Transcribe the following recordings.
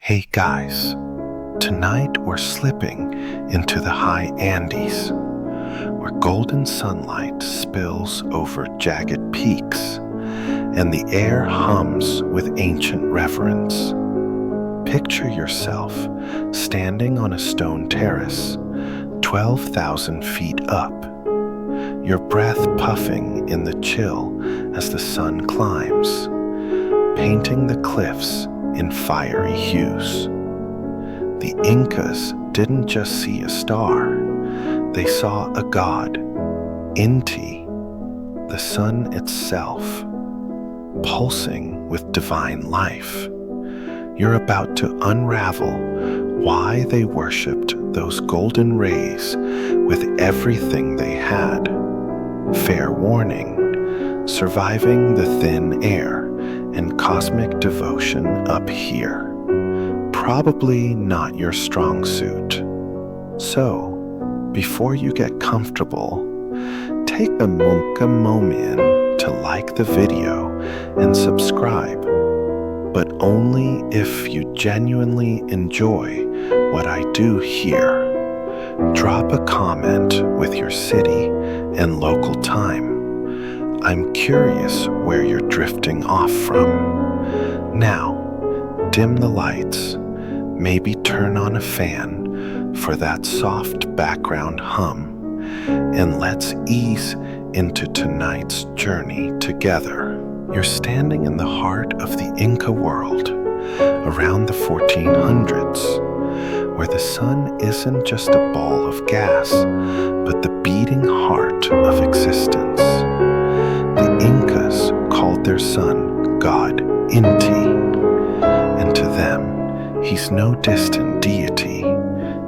Hey guys, tonight we're slipping into the high Andes, where golden sunlight spills over jagged peaks, and the air hums with ancient reverence. Picture yourself standing on a stone terrace, 12,000 feet up, your breath puffing in the chill as the sun climbs, painting the cliffs in fiery hues. The Incas didn't just see a star, they saw a god, Inti, the sun itself, pulsing with divine life. You're about to unravel why they worshipped those golden rays with everything they had. Fair warning, surviving the thin air and cosmic devotion up here. Probably not your strong suit. So, before you get comfortable, take a moment to like the video and subscribe, but only if you genuinely enjoy what I do here. Drop a comment with your city and local time. I'm curious where you're drifting off from. Now, dim the lights, maybe turn on a fan for that soft background hum, and let's ease into tonight's journey together. You're standing in the heart of the Inca world, around the 1400s, where the sun isn't just a ball of gas, but the beating heart of existence. The Incas called their sun God Inti, and to them, he's no distant deity,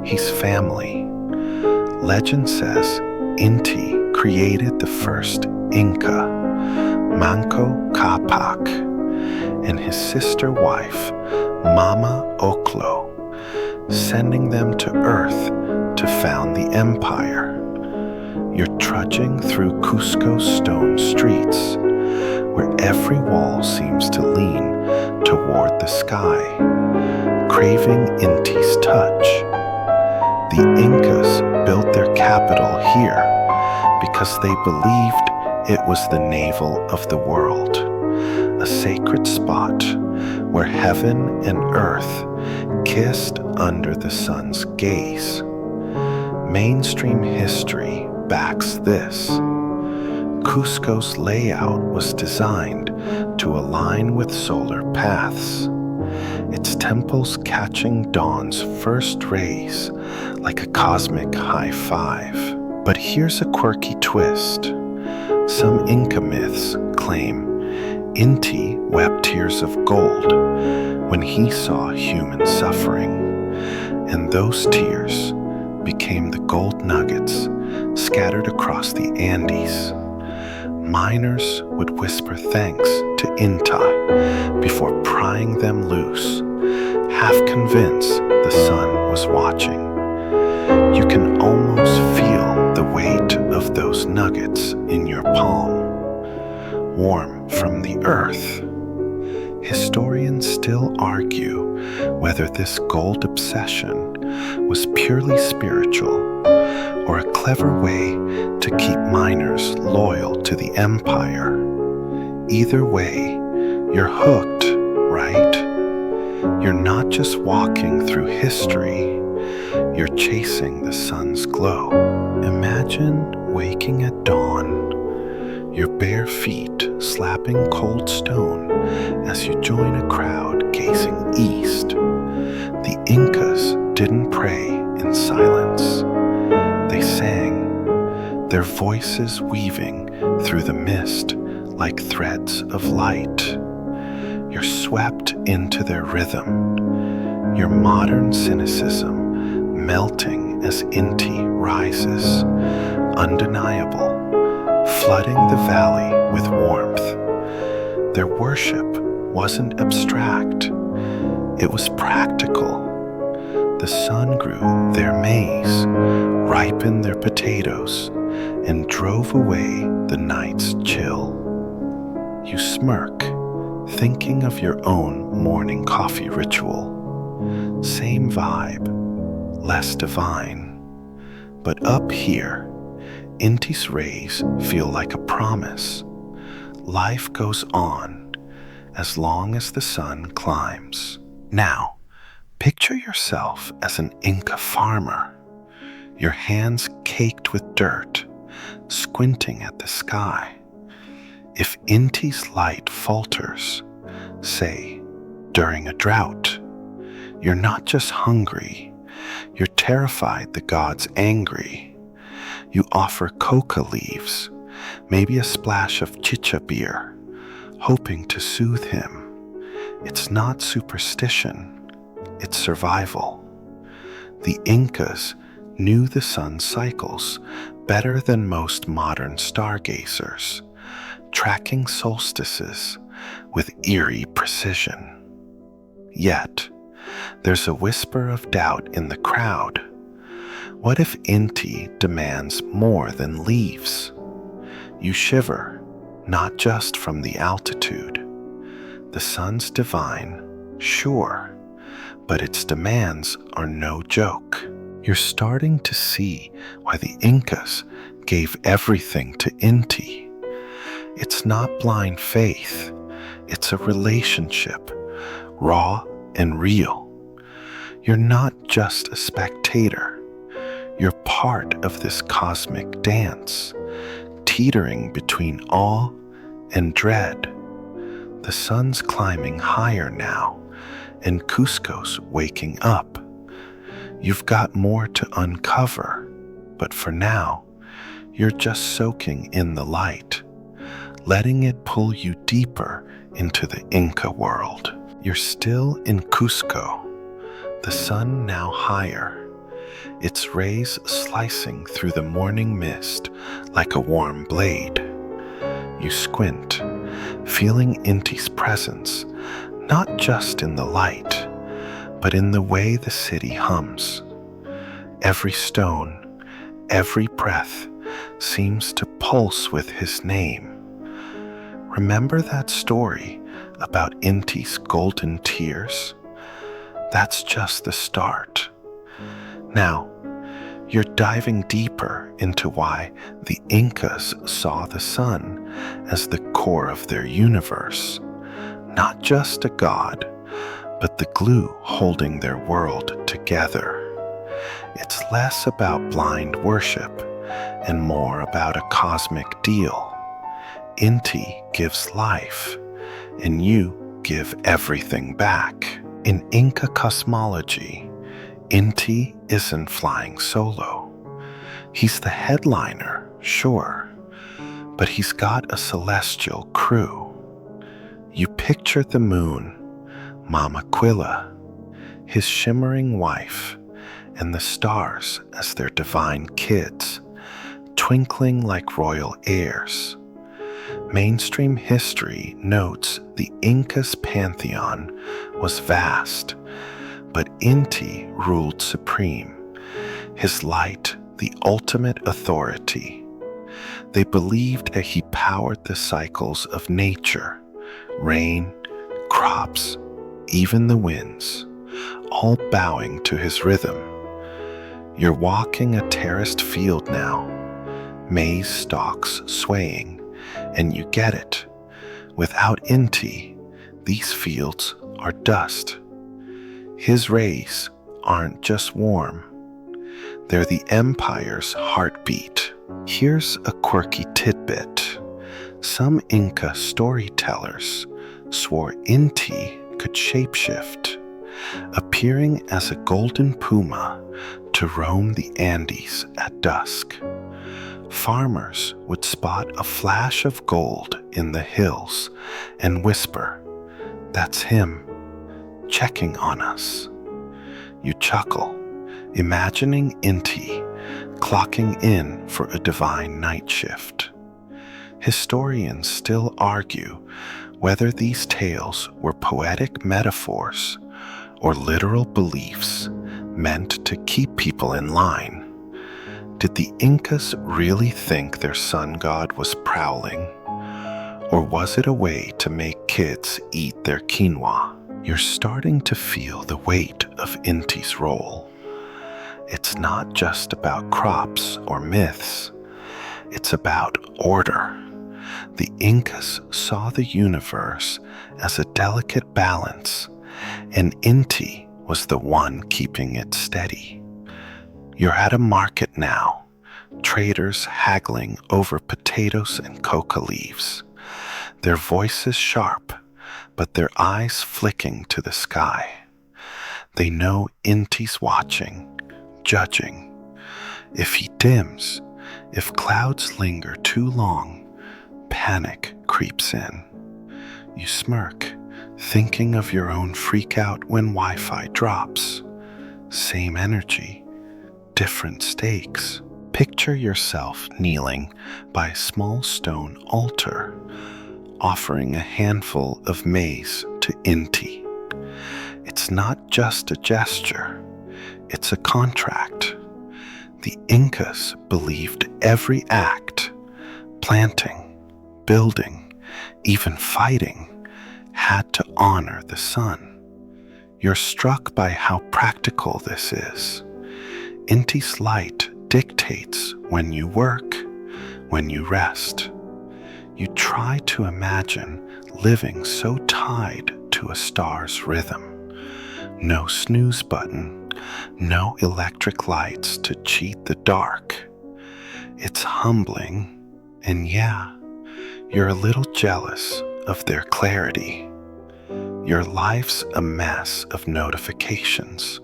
he's family. Legend says Inti created the first Inca, Manco Capac, and his sister wife, Mama Oclo, sending them to Earth to found the empire. You're trudging through Cusco's stone streets, where every wall seems to lean toward the sky, craving Inti's touch. The Incas built their capital here because they believed it was the navel of the world, a sacred spot where heaven and earth kissed under the sun's gaze. Mainstream history backs this. Cusco's layout was designed to align with solar paths, its temples catching dawn's first rays like a cosmic high five. But here's a quirky twist. Some Inca myths claim Inti wept tears of gold when he saw human suffering, and those tears became the gold nuggets scattered across the Andes. Miners would whisper thanks to Inti before prying them loose, half convinced the sun was watching. You can almost feel the weight of those nuggets in your palm, warm from the earth. Historians still argue whether this gold obsession was purely spiritual or a clever way to keep miners loyal to the empire. Either way, you're hooked, right? You're not just walking through history, you're chasing the sun's glow. Imagine waking at dawn, your bare feet slapping cold stone as you join a crowd gazing east. The Incas didn't pray in silence. They sang, their voices weaving through the mist like threads of light. You're swept into their rhythm, your modern cynicism melting as Inti rises, undeniable, flooding the valley with warmth. Their worship wasn't abstract, it was practical. The sun grew their maize, ripened their potatoes, and drove away the night's chill. You smirk, thinking of your own morning coffee ritual. vibe, less divine. But up here, Inti's rays feel like a promise. Life goes on as long as the sun climbs. Now, picture yourself as an Inca farmer, your hands caked with dirt, squinting at the sky. If Inti's light falters, say, during a drought, you're not just hungry, you're terrified the god's angry. You offer coca leaves, maybe a splash of chicha beer, hoping to soothe him. It's not superstition, it's survival. The Incas knew the sun's cycles better than most modern stargazers, tracking solstices with eerie precision. Yet, there's a whisper of doubt in the crowd. What if Inti demands more than leaves? You shiver, not just from the altitude. The sun's divine, sure, but its demands are no joke. You're starting to see why the Incas gave everything to Inti. It's not blind faith, it's a relationship, raw and real. You're not just a spectator, you're part of this cosmic dance, teetering between awe and dread. The sun's climbing higher now, and Cusco's waking up. You've got more to uncover, but for now, you're just soaking in the light, letting it pull you deeper into the Inca world. You're still in Cusco, the sun now higher, its rays slicing through the morning mist like a warm blade. You squint, feeling Inti's presence, not just in the light, but in the way the city hums. Every stone, every breath seems to pulse with his name. Remember that story about Inti's golden tears? That's just the start. Now, you're diving deeper into why the Incas saw the sun as the core of their universe, not just a god, but the glue holding their world together. It's less about blind worship and more about a cosmic deal. Inti gives life, and you give everything back. In Inca cosmology, Inti isn't flying solo. He's the headliner, sure, but he's got a celestial crew. You picture the moon, Mama Quilla, his shimmering wife, and the stars as their divine kids, twinkling like royal heirs. Mainstream history notes the Incas' pantheon was vast, but Inti ruled supreme, his light the ultimate authority. They believed that he powered the cycles of nature, rain, crops, even the winds, all bowing to his rhythm. You're walking a terraced field now, maize stalks swaying, and you get it. Without Inti, these fields are dust. His rays aren't just warm, they're the empire's heartbeat. Here's a quirky tidbit. Some Inca storytellers swore Inti could shapeshift, appearing as a golden puma to roam the Andes at dusk. Farmers would spot a flash of gold in the hills and whisper, "That's him, checking on us." You chuckle, imagining Inti clocking in for a divine night shift. Historians still argue whether these tales were poetic metaphors or literal beliefs meant to keep people in line. Did the Incas really think their sun god was prowling? Or was it a way to make kids eat their quinoa? You're starting to feel the weight of Inti's role. It's not just about crops or myths. It's about order. The Incas saw the universe as a delicate balance, and Inti was the one keeping it steady. You're at a market now, traders haggling over potatoes and coca leaves, their voices sharp, but their eyes flicking to the sky. They know Inti's watching, judging. If he dims, if clouds linger too long, panic creeps in. You smirk, thinking of your own freak out when Wi-Fi drops. Same energy, different stakes. Picture yourself kneeling by a small stone altar, offering a handful of maize to Inti. It's not just a gesture, it's a contract. The Incas believed every act, planting, building, even fighting, had to honor the sun. You're struck by how practical this is. Inti's light dictates when you work, when you rest. You try to imagine living so tied to a star's rhythm. No snooze button, no electric lights to cheat the dark. It's humbling, and yeah, you're a little jealous of their clarity. Your life's a mess of notifications.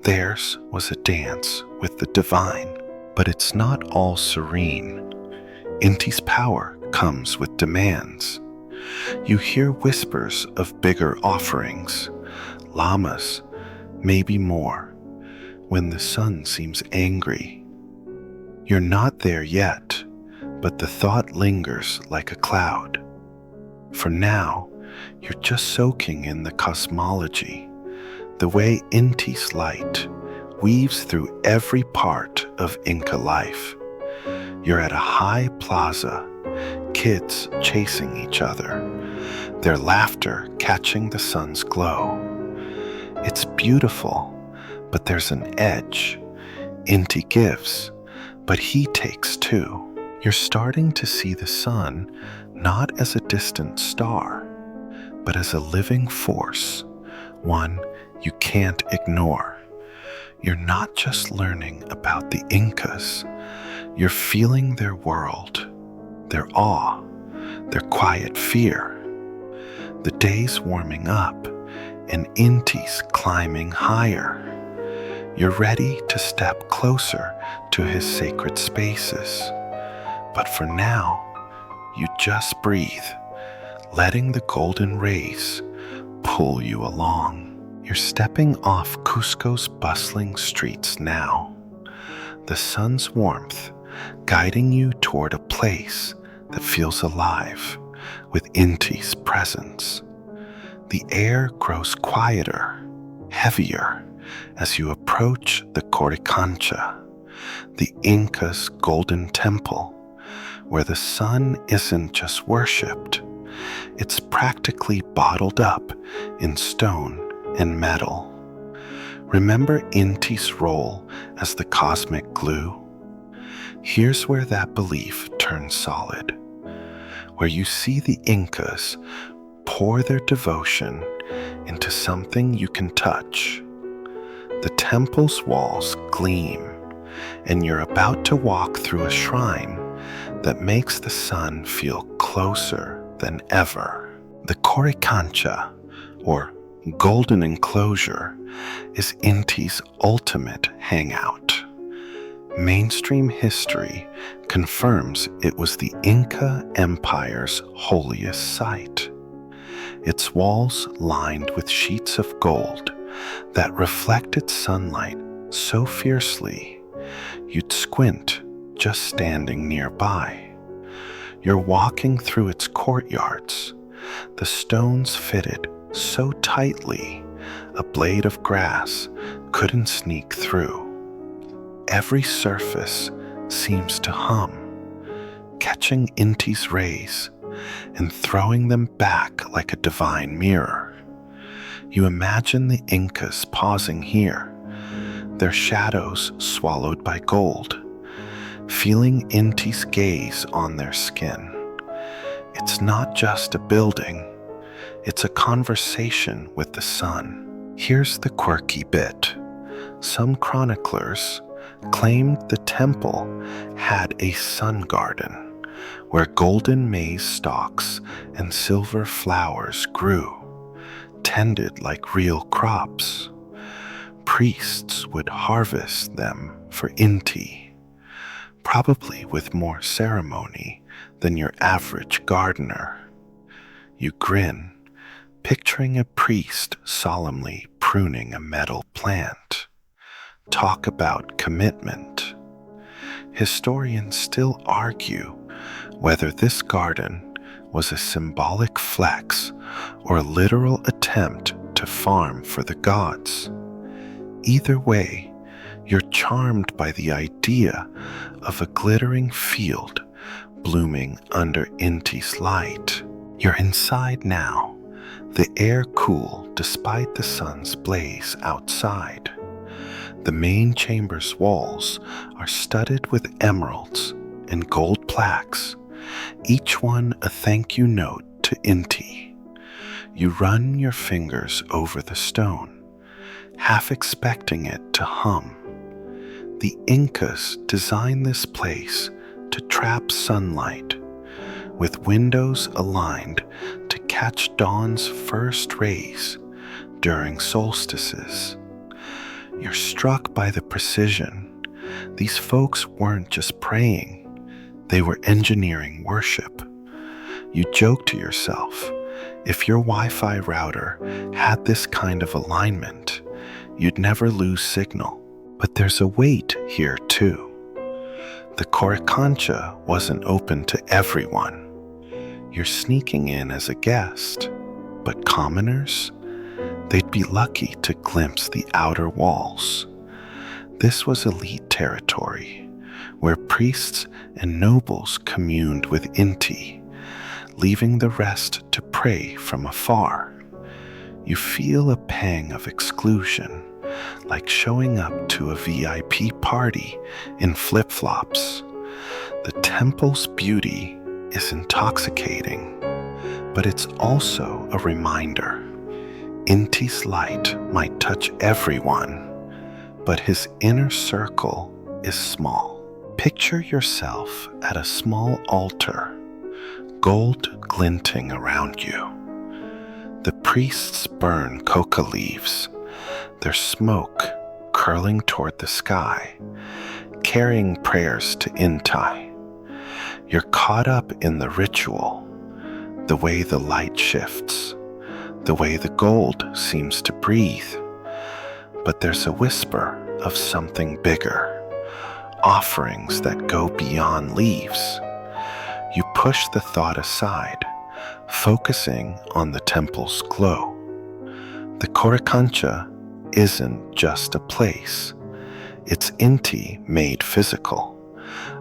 Theirs was a dance with the divine, but it's not all serene. Inti's power comes with demands. You hear whispers of bigger offerings, llamas, maybe more, when the sun seems angry. You're not there yet, but the thought lingers like a cloud. For now, you're just soaking in the cosmology, the way Inti's light weaves through every part of Inca life. You're at a high plaza, kids chasing each other, their laughter catching the sun's glow. It's beautiful, but there's an edge. Inti gives, but he takes too. You're starting to see the sun not as a distant star, but as a living force, one you can't ignore. You're not just learning about the Incas, you're feeling their world, their awe, their quiet fear. The day's warming up, and Inti's climbing higher. You're ready to step closer to his sacred spaces. But for now, you just breathe, letting the golden rays pull you along. You're stepping off Cusco's bustling streets now, the sun's warmth guiding you toward a place that feels alive with Inti's presence. The air grows quieter, heavier, as you approach the Coricancha, the Inca's golden temple, where the sun isn't just worshipped, it's practically bottled up in stone and metal. Remember Inti's role as the cosmic glue? Here's where that belief turns solid, where you see the Incas pour their devotion into something you can touch. The temple's walls gleam, and you're about to walk through a shrine that makes the sun feel closer than ever. The Coricancha, or golden enclosure, is Inti's ultimate hangout. Mainstream history confirms it was the Inca Empire's holiest site. Its walls lined with sheets of gold that reflected sunlight so fiercely you'd squint just standing nearby. You're walking through its courtyards, the stones fitted so tightly a blade of grass couldn't sneak through. Every surface seems to hum, catching Inti's rays and throwing them back like a divine mirror. You imagine the Incas pausing here, their shadows swallowed by gold, feeling Inti's gaze on their skin. It's not just a building, it's a conversation with the sun. Here's the quirky bit. Some chroniclers claimed the temple had a sun garden where golden maize stalks and silver flowers grew, tended like real crops. Priests would harvest them for Inti, probably with more ceremony than your average gardener. You grin, picturing a priest solemnly pruning a metal plant. Talk about commitment. Historians still argue whether this garden was a symbolic flex or a literal attempt to farm for the gods. Either way, you're charmed by the idea of a glittering field blooming under Inti's light. You're inside now, the air cool despite the sun's blaze outside. The main chamber's walls are studded with emeralds and gold plaques, each one a thank you note to Inti. You run your fingers over the stone, half expecting it to hum. The Incas designed this place to trap sunlight, with windows aligned to catch dawn's first rays during solstices. You're struck by the precision. These folks weren't just praying, they were engineering worship. You joke to yourself, if your Wi-Fi router had this kind of alignment, you'd never lose signal. But there's a weight here too. The Coricancha wasn't open to everyone. You're sneaking in as a guest, but commoners? They'd be lucky to glimpse the outer walls. This was elite territory, where priests and nobles communed with Inti, leaving the rest to pray from afar. You feel a pang of exclusion, like showing up to a VIP party in flip-flops. The temple's beauty is intoxicating, but it's also a reminder. Inti's light might touch everyone, but his inner circle is small. Picture yourself at a small altar, gold glinting around you. The priests burn coca leaves, their smoke curling toward the sky, carrying prayers to Inti. You're caught up in the ritual, the way the light shifts, the way the gold seems to breathe. But there's a whisper of something bigger, offerings that go beyond leaves. You push the thought aside, focusing on the temple's glow. The Coricancha isn't just a place. It's Inti made physical,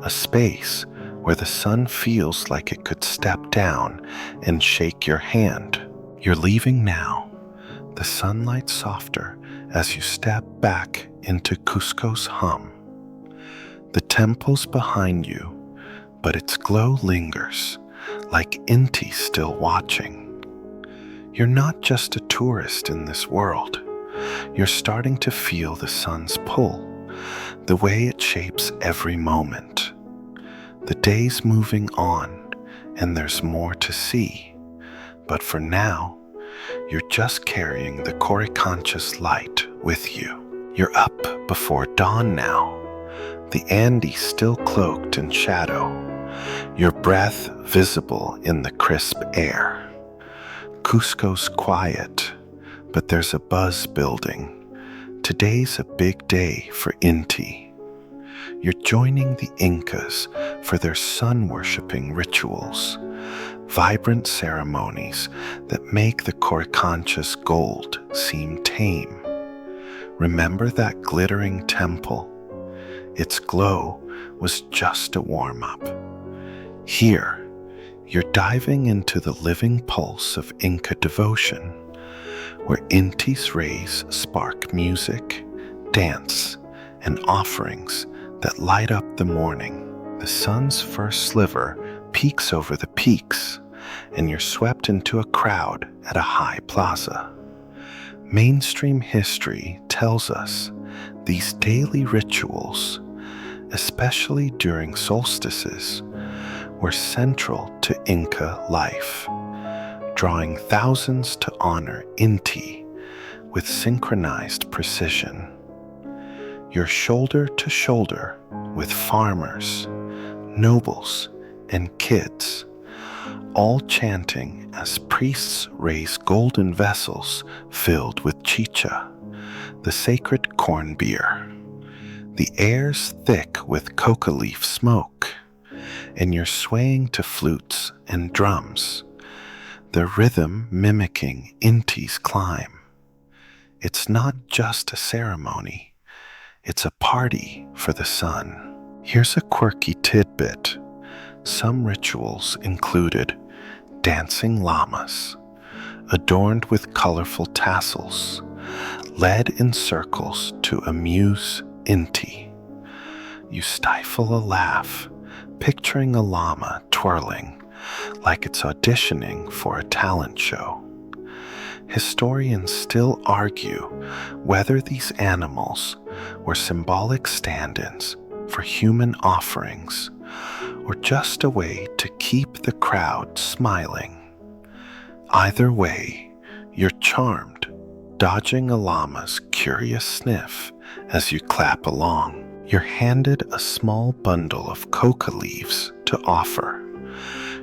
a space where the sun feels like it could step down and shake your hand. You're leaving now, the sunlight softer as you step back into Cusco's hum. The temple's behind you, but its glow lingers, like Inti still watching. You're not just a tourist in this world. You're starting to feel the sun's pull, the way it shapes every moment. The day's moving on, and there's more to see. But for now, you're just carrying the Coricancha's light with you. You're up before dawn now, the Andes still cloaked in shadow, your breath visible in the crisp air. Cusco's quiet, but there's a buzz building. Today's a big day for Inti. You're joining the Incas for their sun-worshipping rituals, vibrant ceremonies that make the Coricancha's gold seem tame. Remember that glittering temple? Its glow was just a warm-up. Here, you're diving into the living pulse of Inca devotion, where Inti's rays spark music, dance, and offerings that light up the morning. The sun's first sliver peeks over the peaks, and you're swept into a crowd at a high plaza. Mainstream history tells us these daily rituals, especially during solstices, were central to Inca life, drawing thousands to honor Inti with synchronized precision. You're shoulder to shoulder with farmers, nobles, and kids, all chanting as priests raise golden vessels filled with chicha, the sacred corn beer. The air's thick with coca leaf smoke, and you're swaying to flutes and drums, the rhythm mimicking Inti's climb. It's not just a ceremony, it's a party for the sun. Here's a quirky tidbit. Some rituals included dancing llamas, adorned with colorful tassels, led in circles to amuse Inti. You stifle a laugh, picturing a llama twirling like it's auditioning for a talent show. Historians still argue whether these animals were symbolic stand-ins for human offerings or just a way to keep the crowd smiling. Either way, you're charmed, dodging a llama's curious sniff as you clap along. You're handed a small bundle of coca leaves to offer,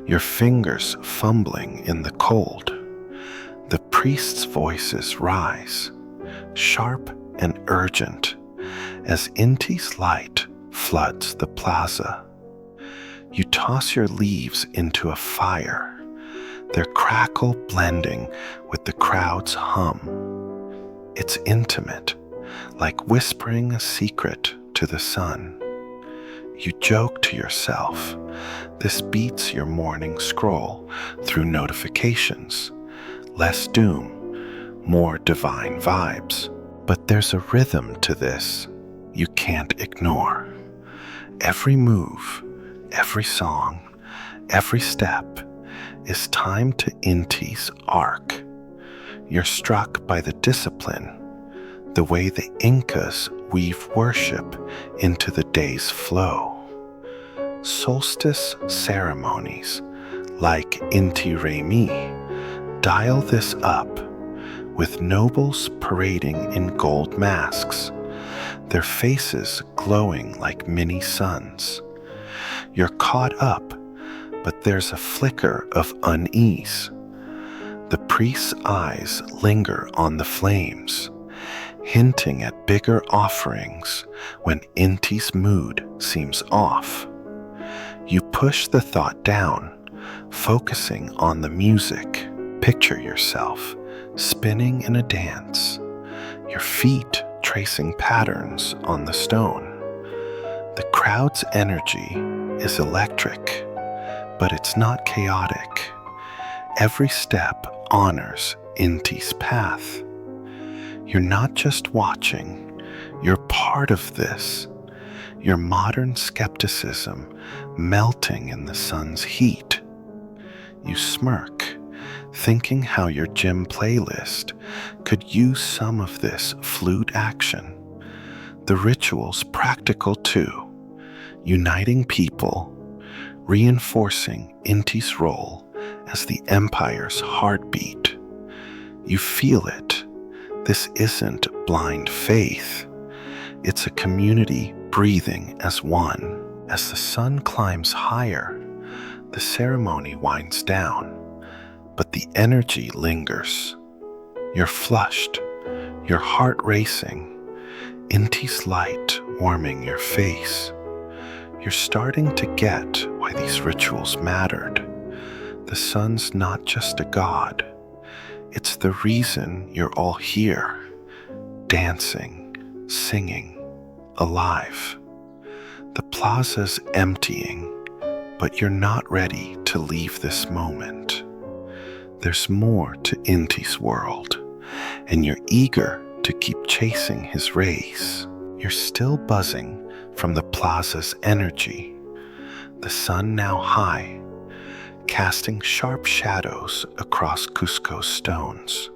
your fingers fumbling in the cold. The priest's voices rise, sharp and urgent, as Inti's light floods the plaza. You toss your leaves into a fire, their crackle blending with the crowd's hum. It's intimate, like whispering a secret to the sun. You joke to yourself, this beats your morning scroll through notifications. Less doom, more divine vibes. But there's a rhythm to this you can't ignore. Every move, every song, every step is timed to Inti's arc. You're struck by the discipline, the way the Incas weave worship into the day's flow. Solstice ceremonies, like Inti Raymi, dial this up, with nobles parading in gold masks, their faces glowing like mini suns. You're caught up, but there's a flicker of unease. The priest's eyes linger on the flames, hinting at bigger offerings when Inti's mood seems off. You push the thought down, focusing on the music. Picture yourself spinning in a dance, your feet tracing patterns on the stone. The crowd's energy is electric, but it's not chaotic. Every step honors Inti's path. You're not just watching, you're part of this. Your modern skepticism melting in the sun's heat. You smirk, thinking how your gym playlist could use some of this flute action. The ritual's practical too, uniting people, reinforcing Inti's role as the empire's heartbeat. You feel it. This isn't blind faith. It's a community breathing as one. As the sun climbs higher, the ceremony winds down, but the energy lingers. You're flushed, your heart racing, Inti's light warming your face. You're starting to get why these rituals mattered. The sun's not just a god. It's the reason you're all here, dancing, singing, alive. The plaza's emptying, but you're not ready to leave this moment. There's more to Inti's world, and you're eager to keep chasing his rays. You're still buzzing from the plaza's energy, the sun now high, casting sharp shadows across Cusco's stones.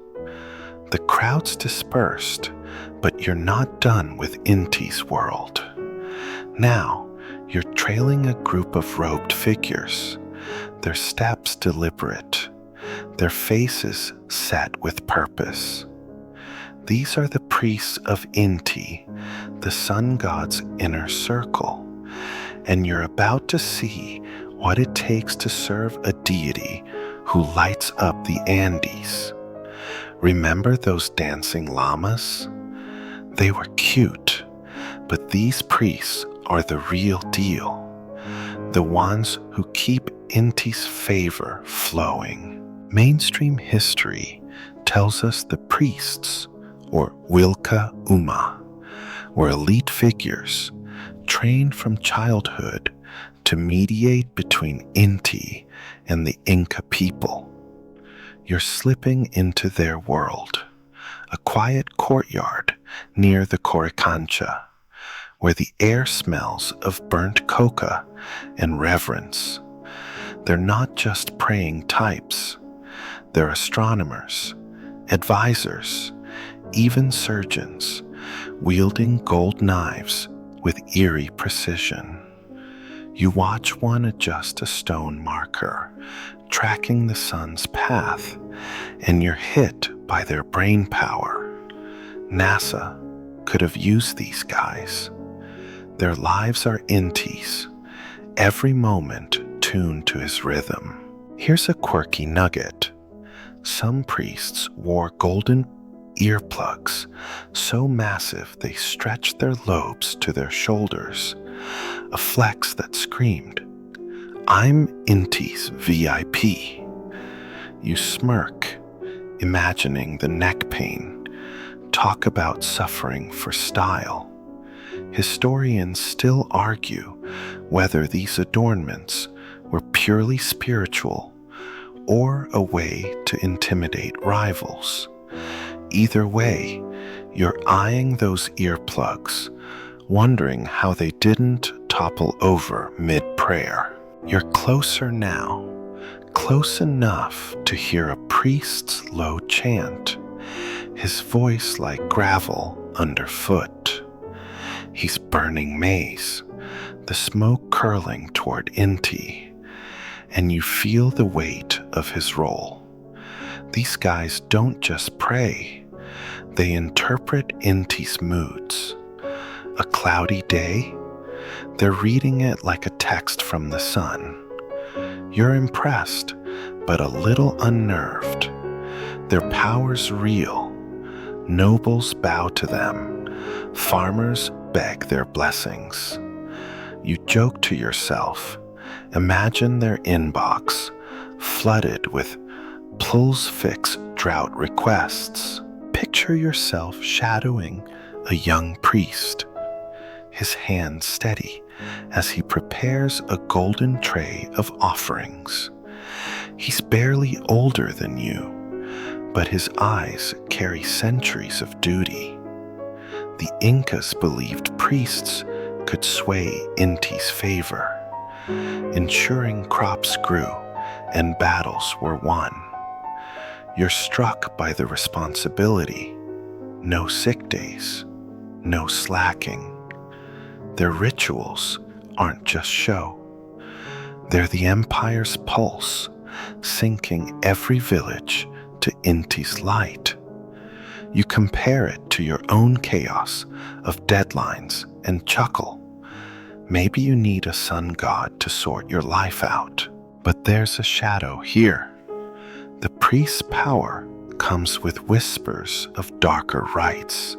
The crowd's dispersed, but you're not done with Inti's world. Now, you're trailing a group of robed figures, their steps deliberate, their faces set with purpose. These are the priests of Inti, the sun god's inner circle, and you're about to see what it takes to serve a deity who lights up the Andes. Remember those dancing llamas? They were cute, but these priests are the real deal, the ones who keep Inti's favor flowing. Mainstream history tells us the priests, or Wilka Uma, were elite figures trained from childhood to mediate between Inti and the Inca people. You're slipping into their world, a quiet courtyard near the Coricancha, where the air smells of burnt coca and reverence. They're not just praying types. They're astronomers, advisors, even surgeons, wielding gold knives with eerie precision. You watch one adjust a stone marker, tracking the sun's path, and you're hit by their brain power. NASA could have used these guys. Their lives are Inti's, every moment tuned to his rhythm. Here's a quirky nugget. Some priests wore golden earplugs so massive they stretched their lobes to their shoulders, a flex that screamed, "I'm Inti's VIP." You smirk, imagining the neck pain. Talk about suffering for style. Historians still argue whether these adornments were purely spiritual or a way to intimidate rivals. Either way, you're eyeing those earplugs, wondering how they didn't topple over mid-prayer. You're closer now, close enough to hear a priest's low chant, his voice like gravel underfoot. He's burning maize, the smoke curling toward Inti, and you feel the weight of his role. These guys don't just pray, they interpret Inti's moods. A cloudy day? They're reading it like a text from the sun. You're impressed, but a little unnerved. Their power's real. Nobles bow to them. Farmers beg their blessings. You joke to yourself. Imagine their inbox flooded with Pulse Fix drought requests. Picture yourself shadowing a young priest, his hand steady as he prepares a golden tray of offerings. He's barely older than you, but his eyes carry centuries of duty. The Incas believed priests could sway Inti's favor, ensuring crops grew and battles were won. You're struck by the responsibility. No sick days, no slacking. Their rituals aren't just show. They're the empire's pulse, syncing every village to Inti's light. You compare it to your own chaos of deadlines and chuckle. Maybe you need a sun god to sort your life out. But there's a shadow here. The priest's power comes with whispers of darker rites.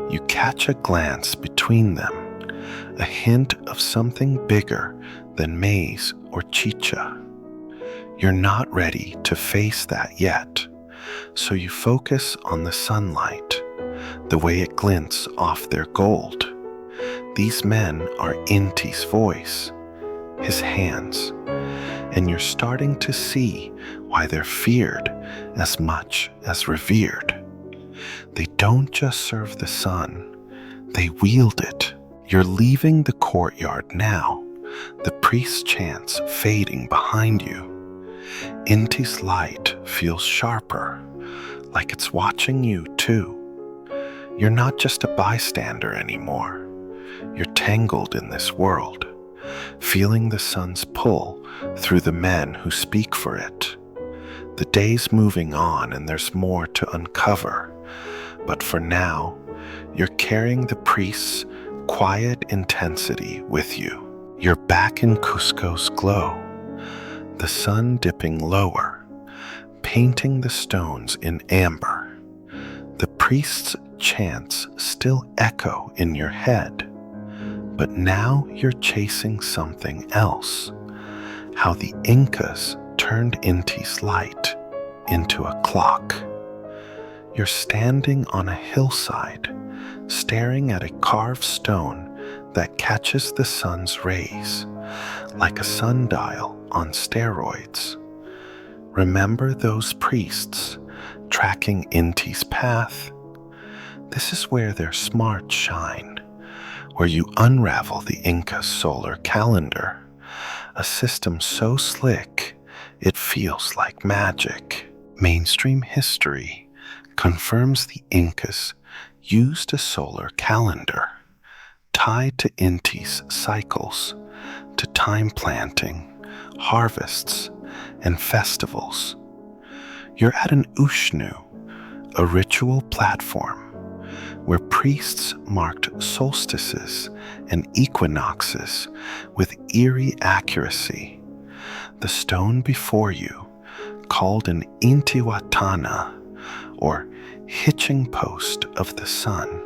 You catch a glance between them, a hint of something bigger than maize or chicha. You're not ready to face that yet, so you focus on the sunlight, the way it glints off their gold. These men are Inti's voice, his hands, and you're starting to see why they're feared as much as revered. They don't just serve the sun, they wield it. You're leaving the courtyard now, the priest's chants fading behind you. Inti's light feels sharper, like it's watching you too. You're not just a bystander anymore. You're tangled in this world, feeling the sun's pull through the men who speak for it. The day's moving on and there's more to uncover, but for now, you're carrying the priest's quiet intensity with you. You're back in Cusco's glow, the sun dipping lower, painting the stones in amber. The priest's chants still echo in your head, but now you're chasing something else. How the Incas turned Inti's light into a clock. You're standing on a hillside, staring at a carved stone that catches the sun's rays, like a sundial on steroids. Remember those priests tracking Inti's path? This is where their smarts shine, where you unravel the Inca's solar calendar, a system so slick it feels like magic. Mainstream history confirms the Incas used a solar calendar tied to Inti's cycles to time planting, harvests, and festivals. You're at an Ushnu, a ritual platform where priests marked solstices and equinoxes with eerie accuracy. The stone before you, called an Intihuatana, or hitching post of the sun,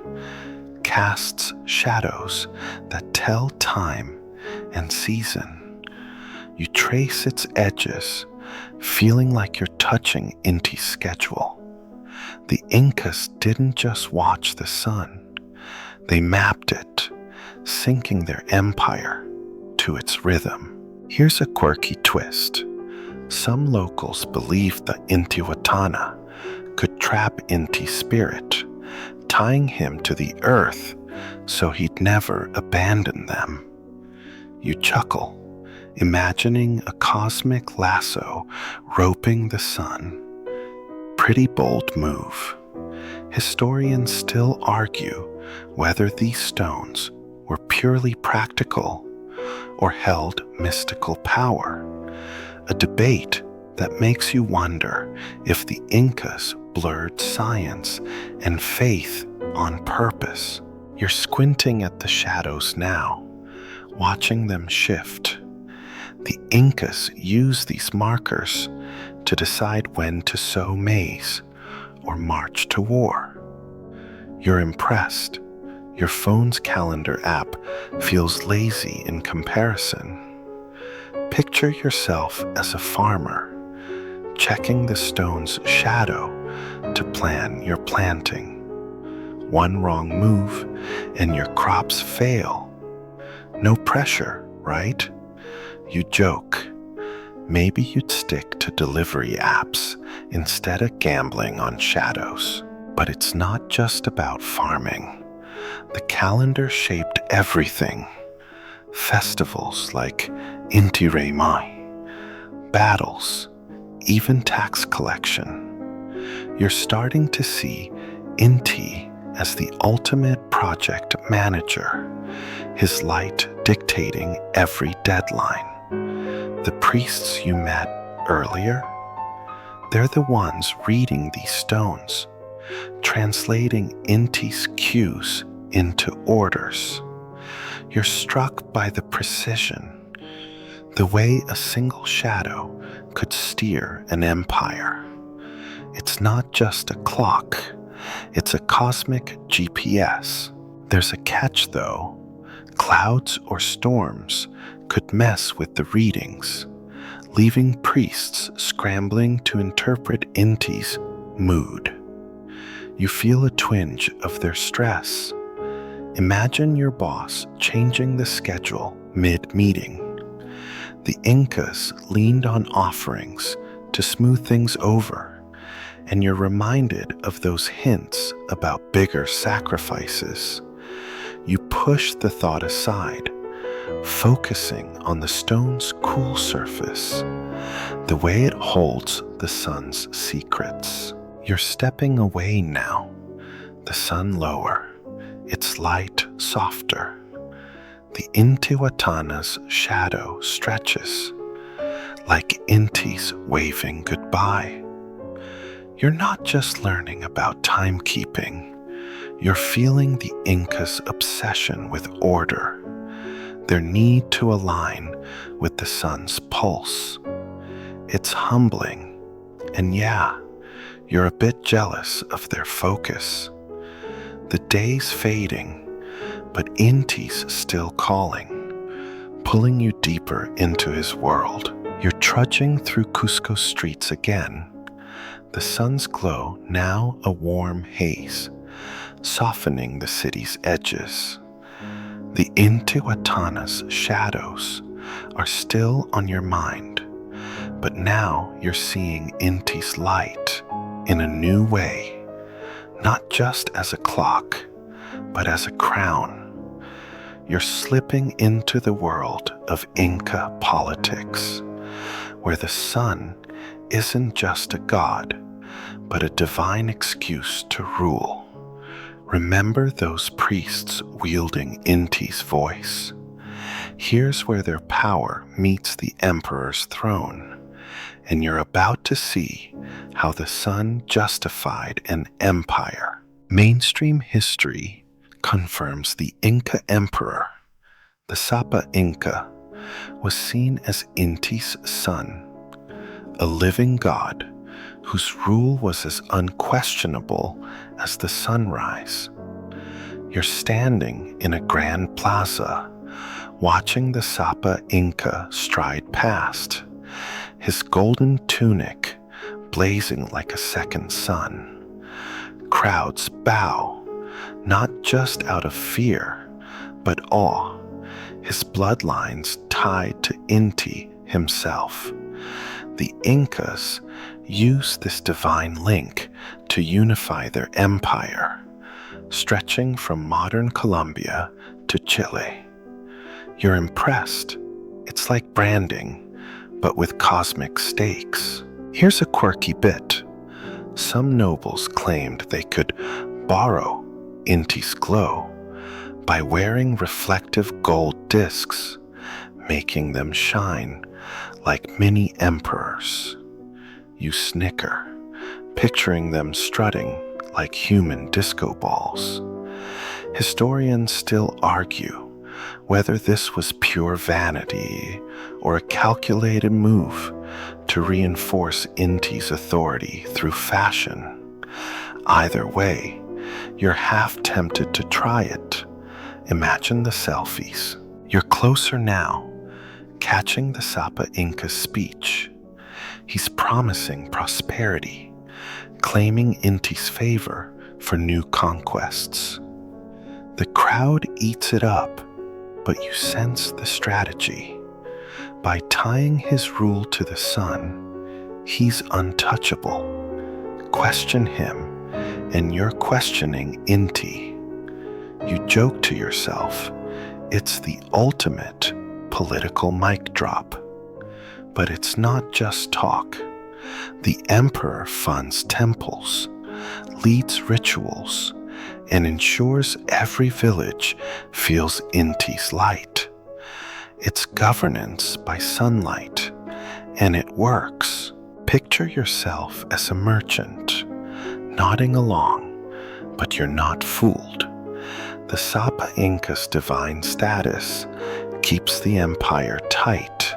casts shadows that tell time and season. You trace its edges, feeling like you're touching Inti's schedule. The Incas didn't just watch the sun, they mapped it, syncing their empire to its rhythm. Here's a quirky twist. Some locals believe the Intihuatana could trap Inti's spirit, tying him to the earth so he'd never abandon them. You chuckle, imagining a cosmic lasso roping the sun. Pretty bold move. Historians still argue whether these stones were purely practical or held mystical power, a debate that makes you wonder if the Incas blurred science and faith on purpose. You're squinting at the shadows now, watching them shift. The Incas use these markers to decide when to sow maize or march to war. You're impressed. Your phone's calendar app feels lazy in comparison. Picture yourself as a farmer, checking the stone's shadow to plan your planting. One wrong move and your crops fail. No pressure, right? You joke. Maybe you'd stick to delivery apps instead of gambling on shadows. But it's not just about farming. The calendar shaped everything. Festivals like Inti Mai, battles, even tax collection. You're starting to see Inti as the ultimate project manager, his light dictating every deadline. The priests you met earlier, they're the ones reading these stones, translating Inti's cues into orders. You're struck by the precision, the way a single shadow could steer an empire. It's not just a clock, it's a cosmic GPS. There's a catch though. Clouds or storms could mess with the readings, leaving priests scrambling to interpret Inti's mood. You feel a twinge of their stress. Imagine your boss changing the schedule mid-meeting. The Incas leaned on offerings to smooth things over, and you're reminded of those hints about bigger sacrifices. You push the thought aside, focusing on the stone's cool surface, the way it holds the sun's secrets. You're stepping away now, the sun lower, its light softer. The Intihuatana's shadow stretches, like Inti's waving goodbye. You're not just learning about timekeeping, you're feeling the Incas' obsession with order, their need to align with the sun's pulse. It's humbling, and yeah, you're a bit jealous of their focus. The day's fading, but Inti's still calling, pulling you deeper into his world. You're trudging through Cusco streets again, the sun's glow now a warm haze, softening the city's edges. The Intihuatana's shadows are still on your mind, but now you're seeing Inti's light in a new way, not just as a clock, but as a crown. You're slipping into the world of Inca politics, where the sun isn't just a god, but a divine excuse to rule. Remember those priests wielding Inti's voice? Here's where their power meets the emperor's throne, and you're about to see how the sun justified an empire. Mainstream history confirms the Inca emperor, the Sapa Inca, was seen as Inti's son, a living god whose rule was as unquestionable as the sunrise. You're standing in a grand plaza, watching the Sapa Inca stride past, his golden tunic blazing like a second sun. Crowds bow, not just out of fear, but awe, his bloodlines tied to Inti himself. The Incas used this divine link to unify their empire, stretching from modern Colombia to Chile. You're impressed. It's like branding, but with cosmic stakes. Here's a quirky bit. Some nobles claimed they could borrow Inti's glow by wearing reflective gold discs, making them shine like mini emperors. You snicker, picturing them strutting like human disco balls. Historians still argue whether this was pure vanity or a calculated move to reinforce Inti's authority through fashion. Either way, you're half tempted to try it. Imagine the selfies. You're closer now, catching the Sapa Inca's speech. He's promising prosperity, claiming Inti's favor for new conquests. The crowd eats it up, but you sense the strategy. By tying his rule to the sun, he's untouchable. Question him, and you're questioning Inti. You joke to yourself, it's the ultimate political mic drop. But it's not just talk. The emperor funds temples, leads rituals, and ensures every village feels Inti's light. It's governance by sunlight, and it works. Picture yourself as a merchant, nodding along, but you're not fooled. The Sapa Inca's divine status keeps the empire tight,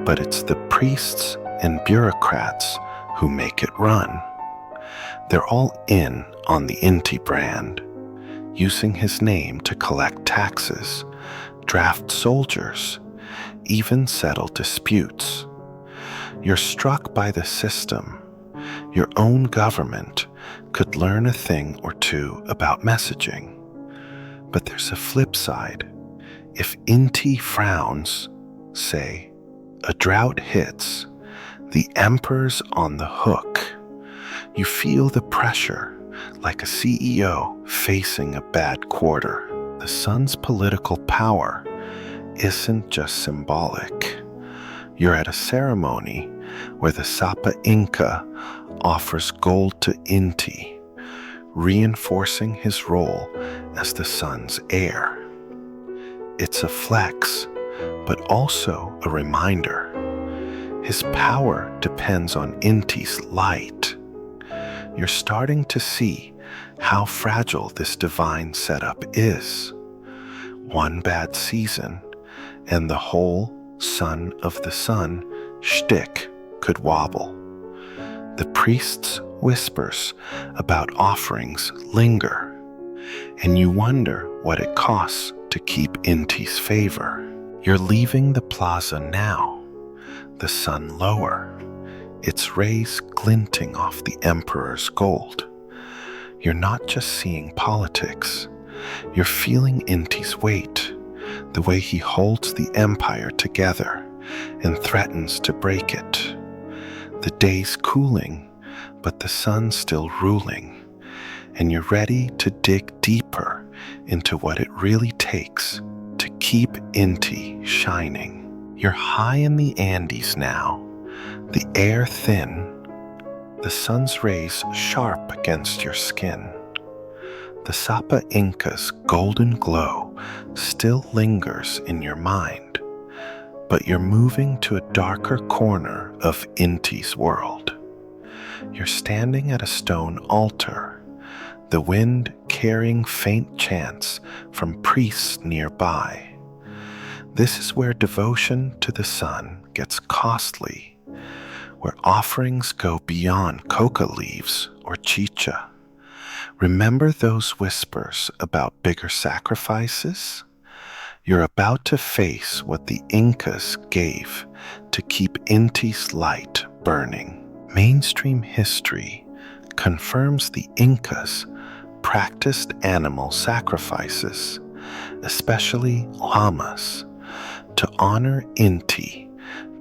but it's the priests and bureaucrats who make it run. They're all in on the Inti brand, using his name to collect taxes, draft soldiers, even settle disputes. You're struck by the system. Your own government could learn a thing or two about messaging. But there's a flip side. If Inti frowns, say, a drought hits, the emperor's on the hook. You feel the pressure, like a CEO facing a bad quarter. The sun's political power isn't just symbolic. You're at a ceremony where the Sapa Inca offers gold to Inti, reinforcing his role as the sun's heir. It's a flex, but also a reminder. His power depends on Inti's light. You're starting to see how fragile this divine setup is. One bad season, and the whole son of the sun shtick could wobble. The priest's whispers about offerings linger, and you wonder what it costs to keep Inti's favor. You're leaving the plaza now, the sun lower, its rays glinting off the emperor's gold. You're not just seeing politics, you're feeling Inti's weight, the way he holds the empire together and threatens to break it. The day's cooling, but the sun's still ruling, and you're ready to dig deeper into what it really takes to keep Inti shining. You're high in the Andes now, the air thin, the sun's rays sharp against your skin. The Sapa Inca's golden glow still lingers in your mind, but you're moving to a darker corner of Inti's world. You're standing at a stone altar, the wind carrying faint chants from priests nearby. This is where devotion to the sun gets costly, where offerings go beyond coca leaves or chicha. Remember those whispers about bigger sacrifices? You're about to face what the Incas gave to keep Inti's light burning. Mainstream history confirms the Incas practiced animal sacrifices, especially llamas, to honor Inti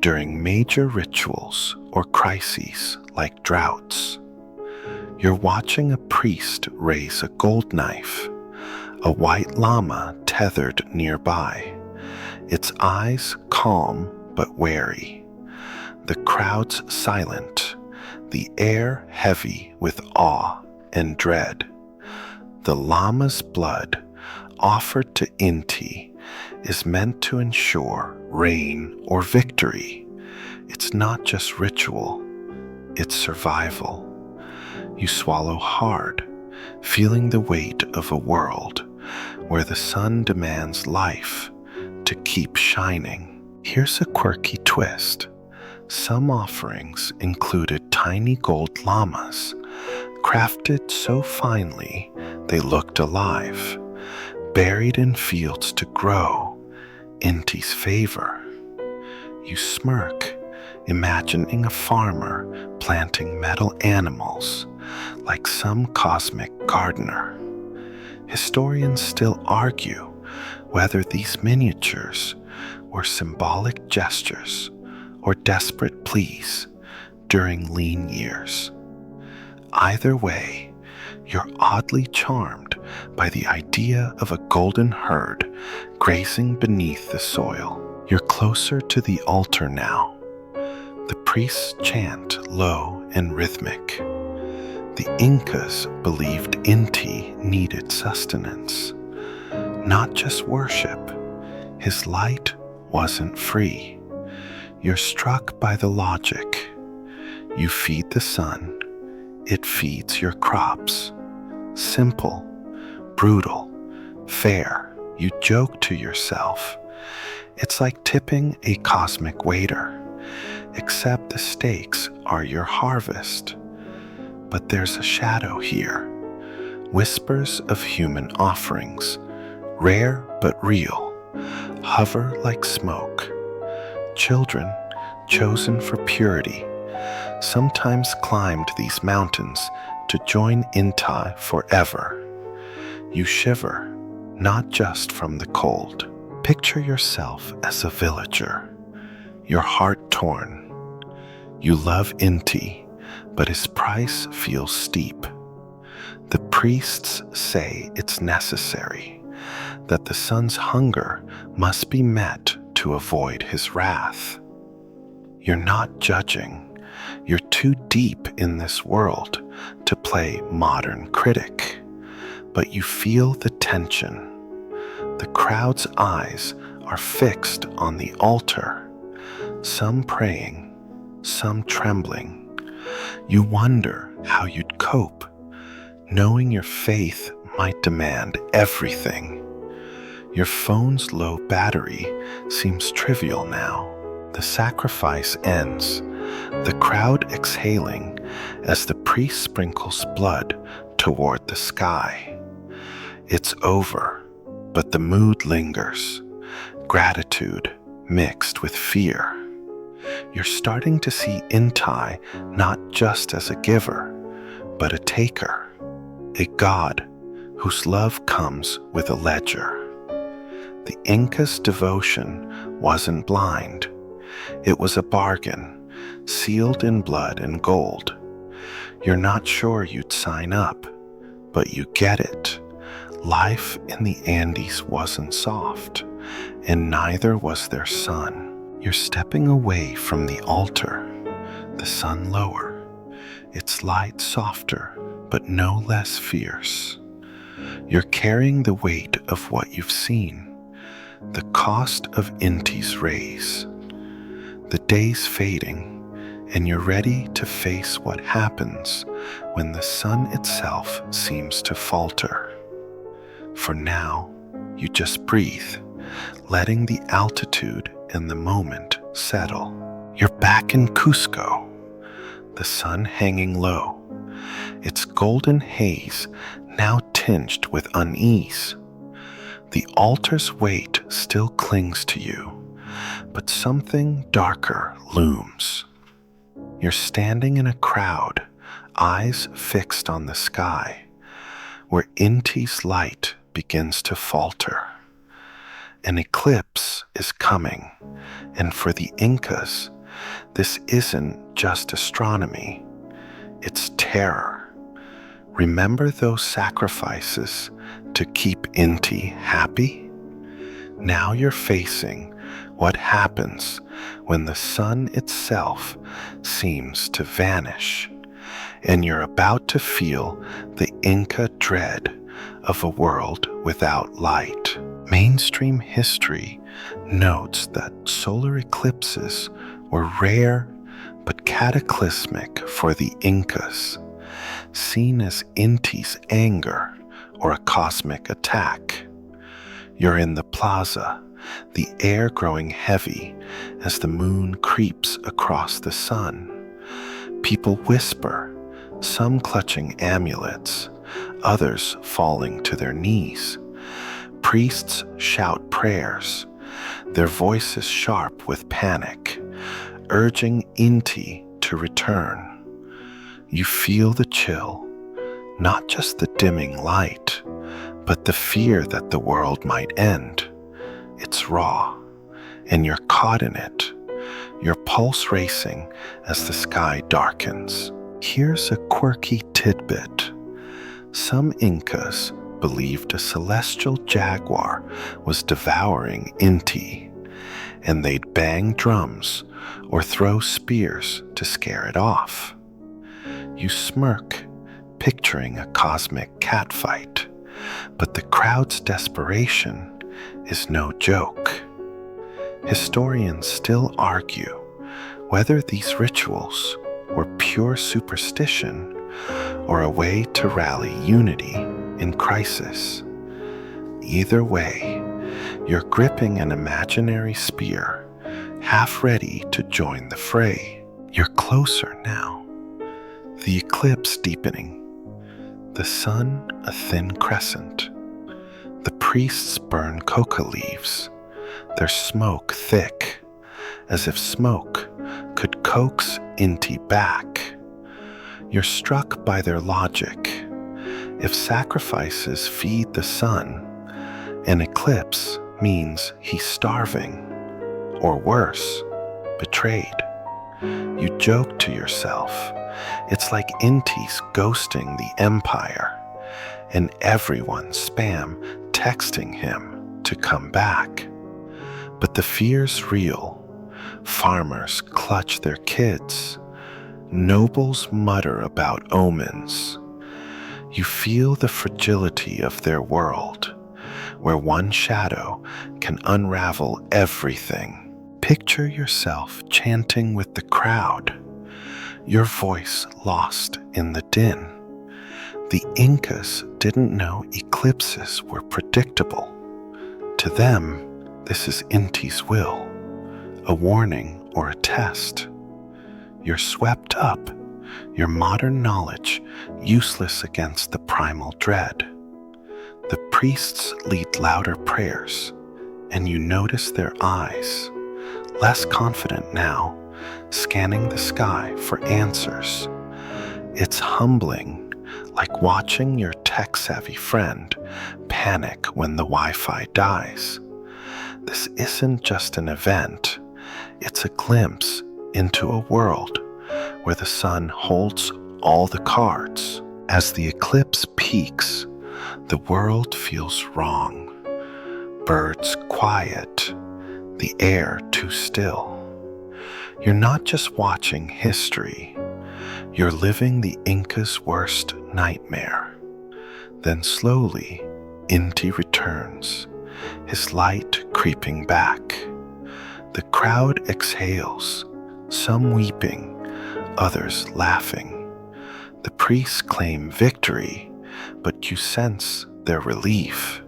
during major rituals or crises like droughts. You're watching a priest raise a gold knife, a white llama tethered nearby, its eyes calm but wary. The crowd's silent, the air heavy with awe and dread. The llama's blood, offered to Inti, is meant to ensure rain or victory. It's not just ritual, it's survival. You swallow hard, feeling the weight of a world where the sun demands life to keep shining. Here's a quirky twist. Some offerings included tiny gold llamas, crafted so finely they looked alive, buried in fields to grow Inti's favor. You smirk, imagining a farmer planting metal animals like some cosmic gardener. Historians still argue whether these miniatures were symbolic gestures or desperate pleas during lean years. Either way, you're oddly charmed by the idea of a golden herd grazing beneath the soil. You're closer to the altar now. The priests chant low and rhythmic. The Incas believed Inti needed sustenance, not just worship. His light wasn't free. You're struck by the logic. You feed the sun, it feeds your crops. Simple, brutal, fair. You joke to yourself. It's like tipping a cosmic waiter, except the stakes are your harvest. But there's a shadow here. Whispers of human offerings, rare but real, hover like smoke. Children, chosen for purity, sometimes climbed these mountains to join Inti forever. You shiver, not just from the cold. Picture yourself as a villager, your heart torn. You love Inti, but his price feels steep. The priests say it's necessary, that the sun's hunger must be met to avoid his wrath. You're not judging. You're too deep in this world to play modern critic, but you feel the tension. The crowd's eyes are fixed on the altar, some praying, some trembling. You wonder how you'd cope, knowing your faith might demand everything. Your phone's low battery seems trivial now. The sacrifice ends, the crowd exhaling as the priest sprinkles blood toward the sky. It's over, but the mood lingers, gratitude mixed with fear. You're starting to see Inti not just as a giver, but a taker, a god whose love comes with a ledger. The Inca's devotion wasn't blind. It was a bargain, sealed in blood and gold. You're not sure you'd sign up, but you get it. Life in the Andes wasn't soft, and neither was their sun. You're stepping away from the altar, the sun lower, its light softer, but no less fierce. You're carrying the weight of what you've seen, the cost of Inti's rays. The day's fading, and you're ready to face what happens when the sun itself seems to falter. For now, you just breathe, letting the altitude and the moment settle. You're back in Cusco, the sun hanging low, its golden haze now tinged with unease. The altar's weight still clings to you, but something darker looms. You're standing in a crowd, eyes fixed on the sky, where Inti's light begins to falter. An eclipse is coming, and for the Incas, this isn't just astronomy, it's terror. Remember those sacrifices to keep Inti happy? Now you're facing what happens when the sun itself seems to vanish, and you're about to feel the Inca dread of a world without light. Mainstream history notes that solar eclipses were rare but cataclysmic for the Incas, seen as Inti's anger or a cosmic attack. You're in the plaza, the air growing heavy as the moon creeps across the sun. People whisper, some clutching amulets, others falling to their knees. Priests shout prayers, their voices sharp with panic, urging Inti to return. You feel the chill, not just the dimming light, but the fear that the world might end. It's raw, and you're caught in it, your pulse racing as the sky darkens. Here's a quirky tidbit. Some Incas believed a celestial jaguar was devouring Inti, and they'd bang drums or throw spears to scare it off. You smirk, picturing a cosmic catfight, but the crowd's desperation is no joke. Historians still argue whether these rituals were pure superstition or a way to rally unity in crisis. Either way, you're gripping an imaginary spear, half ready to join the fray. You're closer now, the eclipse deepening, the sun a thin crescent. The priests burn coca leaves, their smoke thick, as if smoke could coax Inti back. You're struck by their logic. If sacrifices feed the sun, an eclipse means he's starving, or worse, betrayed. You joke to yourself, it's like Inti's ghosting the empire, and everyone spam texting him to come back. But the fear's real. Farmers clutch their kids. Nobles mutter about omens. You feel the fragility of their world, where one shadow can unravel everything. Picture yourself chanting with the crowd, your voice lost in the din. The Incas didn't know eclipses were predictable. To them, this is Inti's will, a warning or a test. You're swept up, your modern knowledge useless against the primal dread. The priests lead louder prayers, and you notice their eyes, less confident now, scanning the sky for answers. It's humbling, like watching your tech-savvy friend panic when the Wi-Fi dies. This isn't just an event, it's a glimpse into a world where the sun holds all the cards. As the eclipse peaks, the world feels wrong. Birds quiet, the air too still. You're not just watching history, you're living the Inca's worst nightmare. Then slowly, Inti returns, his light creeping back. The crowd exhales, some weeping, others laughing. The priests claim victory, but you sense their relief.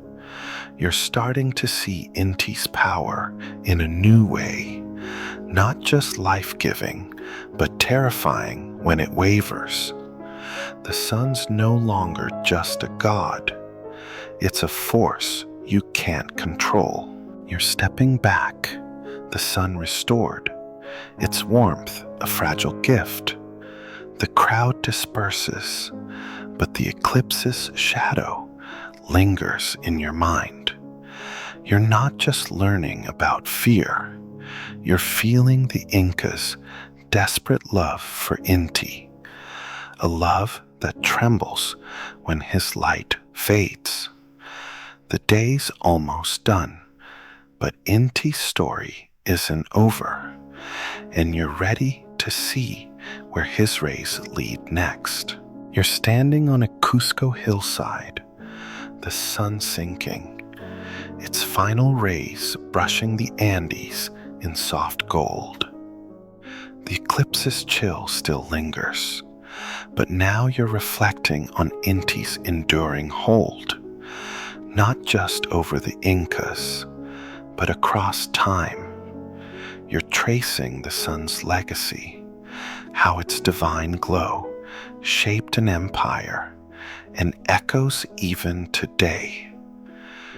You're starting to see Inti's power in a new way, not just life-giving, but terrifying when it wavers. The sun's no longer just a god. It's a force you can't control. You're stepping back, the sun restored, its warmth a fragile gift. The crowd disperses, but the eclipse's shadow lingers in your mind. You're not just learning about fear, you're feeling the Inca's desperate love for Inti, a love that trembles when his light fades. The day's almost done, but Inti's story isn't over, and you're ready to see where his rays lead next. You're standing on a Cusco hillside, the sun sinking, its final rays brushing the Andes in soft gold. The eclipse's chill still lingers, but now you're reflecting on Inti's enduring hold, not just over the Incas, but across time. You're tracing the sun's legacy, how its divine glow shaped an empire and echoes even today.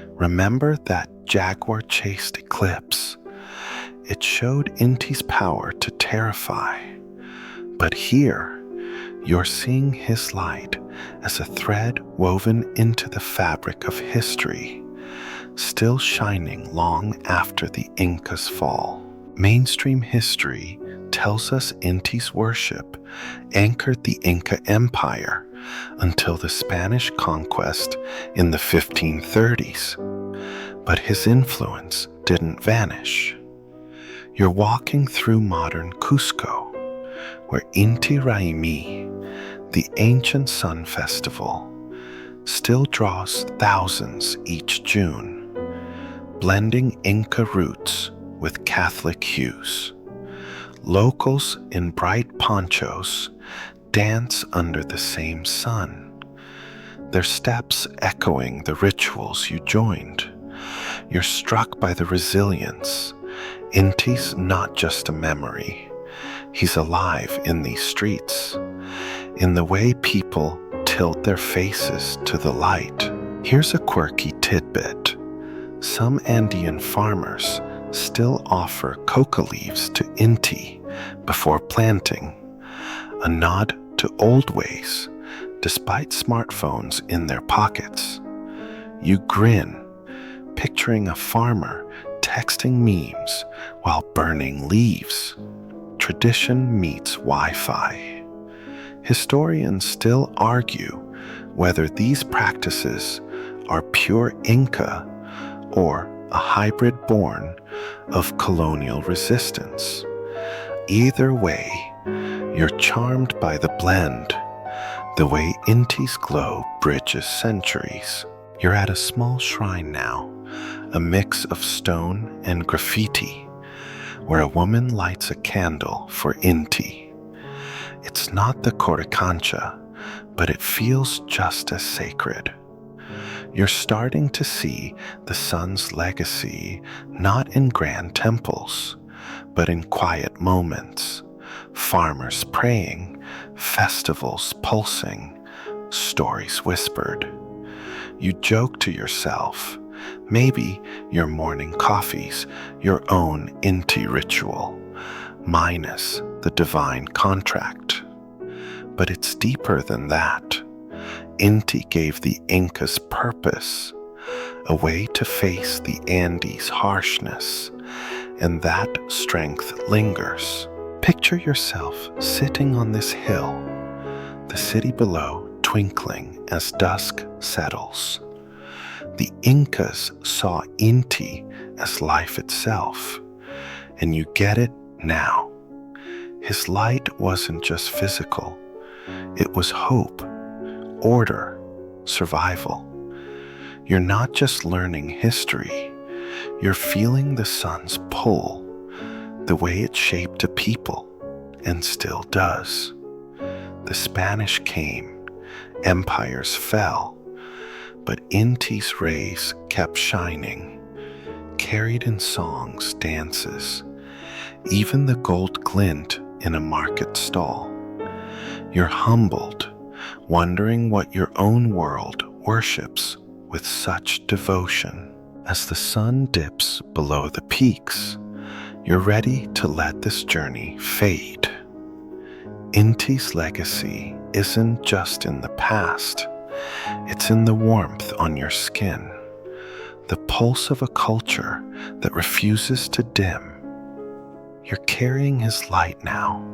Remember that jaguar-chased eclipse? It showed Inti's power to terrify. But here, you're seeing his light as a thread woven into the fabric of history, still shining long after the Inca's fall. Mainstream history tells us Inti's worship anchored the Inca Empire until the Spanish conquest in the 1530s, but his influence didn't vanish. You're walking through modern Cusco, where Inti Raymi, the ancient sun festival, still draws thousands each June, blending Inca roots with Catholic hues. Locals in bright ponchos dance under the same sun, their steps echoing the rituals you joined. You're struck by the resilience. Inti's not just a memory. He's alive in these streets, in the way people tilt their faces to the light. Here's a quirky tidbit. Some Andean farmers still offer coca leaves to Inti before planting, a nod to old ways, despite smartphones in their pockets. You grin, picturing a farmer texting memes while burning leaves. tradition meets Wi-Fi. Historians still argue whether these practices are pure Inca or a hybrid born of colonial resistance. Either way, you're charmed by the blend, the way Inti's glow bridges centuries. You're at a small shrine now, a mix of stone and graffiti, where a woman lights a candle for Inti. It's not the Coricancha, but it feels just as sacred. You're starting to see the sun's legacy not in grand temples, but in quiet moments, farmers praying, festivals pulsing, stories whispered. You joke to yourself, maybe your morning coffee's your own Inti ritual, minus the divine contract. But it's deeper than that. Inti gave the Incas purpose, a way to face the Andes' harshness, and that strength lingers. Picture yourself sitting on this hill, the city below twinkling as dusk settles. The Incas saw Inti as life itself, and you get it now. His light wasn't just physical, it was hope, order, survival. You're not just learning history, you're feeling the sun's pull, the way it shaped a people, and still does. The Spanish came, empires fell, but Inti's rays kept shining, carried in songs, dances, even the gold glint in a market stall. You're humbled, wondering what your own world worships with such devotion. As the sun dips below the peaks, you're ready to let this journey fade. Inti's legacy isn't just in the past, it's in the warmth on your skin, the pulse of a culture that refuses to dim. You're carrying his light now,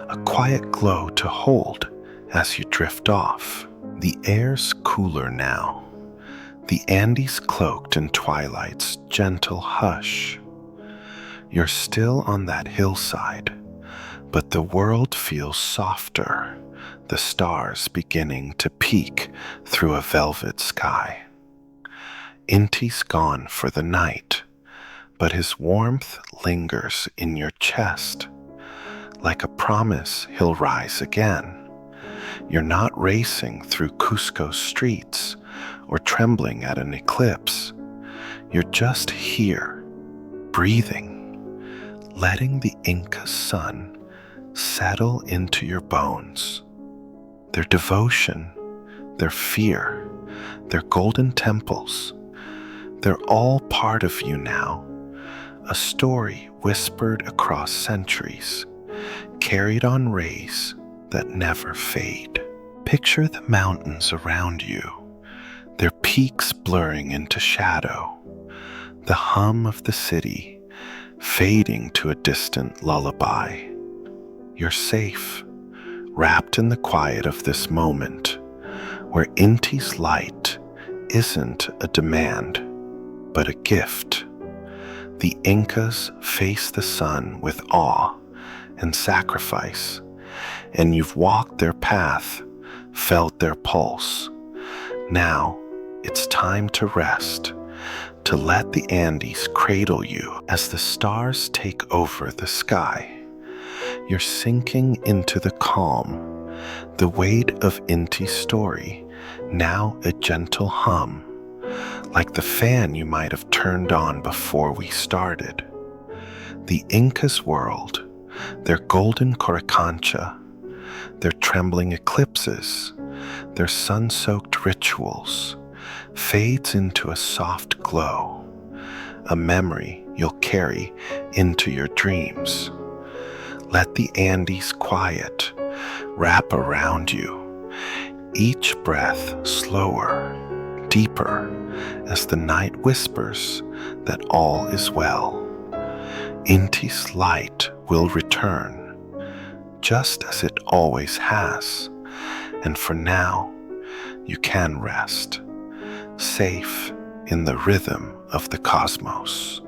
a quiet glow to hold as you drift off. The air's cooler now, the Andes cloaked in twilight's gentle hush. You're still on that hillside, but the world feels softer, the stars beginning to peek through a velvet sky. Inti's gone for the night, but his warmth lingers in your chest, like a promise he'll rise again. You're not racing through Cusco's streets or trembling at an eclipse. You're just here, breathing, letting the Inca's sun settle into your bones. Their devotion, their fear, their golden temples, they're all part of you now, a story whispered across centuries, carried on rays that never fade. Picture the mountains around you, their peaks blurring into shadow, the hum of the city fading to a distant lullaby. You're safe, wrapped in the quiet of this moment, where Inti's light isn't a demand, but a gift. The Incas face the sun with awe and sacrifice, and you've walked their path, felt their pulse. Now it's time to rest, to let the Andes cradle you as the stars take over the sky. You're sinking into the calm, the weight of Inti's story, now a gentle hum, like the fan you might have turned on before we started. The Inca's world, their golden Coricancha, their trembling eclipses, their sun-soaked rituals, fades into a soft glow, a memory you'll carry into your dreams. Let the Andes quiet wrap around you, each breath slower, deeper, as the night whispers that all is well. Inti's light will return, just as it always has. And for now, you can rest, safe in the rhythm of the cosmos.